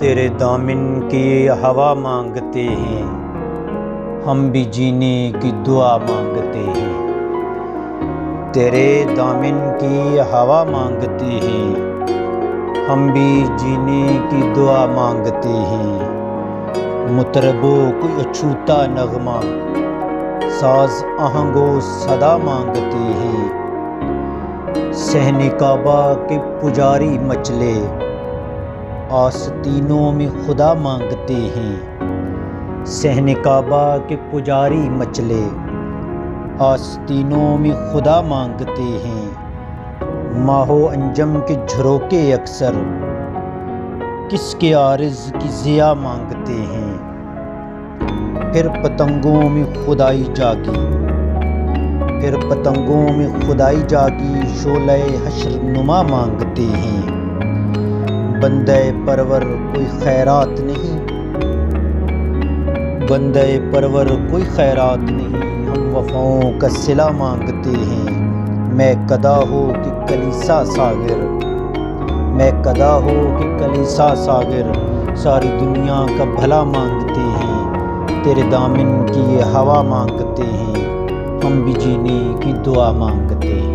تیرے دامن کی ہوا مانگتے ہیں، ہم بھی جینے کی دعا مانگتے ہیں۔ تیرے دامن کی ہوا مانگتے ہیں، ہم بھی جینے کی دعا مانگتے ہیں۔ مطربو کوئی اچھوتا نغمہ، ساز آہنگو صدا مانگتے ہیں۔ صحن کعبہ کے پجاری مچلے، آستینوں میں خدا مانگتے ہیں۔ صحن کعبہ کے پجاری مچلے، آستینوں میں خدا مانگتے ہیں۔ ماہ و انجم کے جھروکے اکثر، کس کے عارض کی ضیا مانگتے ہیں۔ پھر پتنگوں میں خدائی جاگی، پھر پتنگوں میں خدائی جاگی، شعلہ حشر نما مانگتے ہیں۔ بندہ پرور کوئی خیرات نہیں، بندہ پرور کوئی خیرات نہیں، ہم وفاؤں کا صلہ مانگتے ہیں۔ میں قدا ہو کہ کلیسا ساغر، میں قدا ہو کہ کلیسا ساغر، ساری دنیا کا بھلا مانگتے ہیں۔ تیرے دامن کی یہ ہوا مانگتے ہیں، ہم بھی جینے کی دعا مانگتے ہیں۔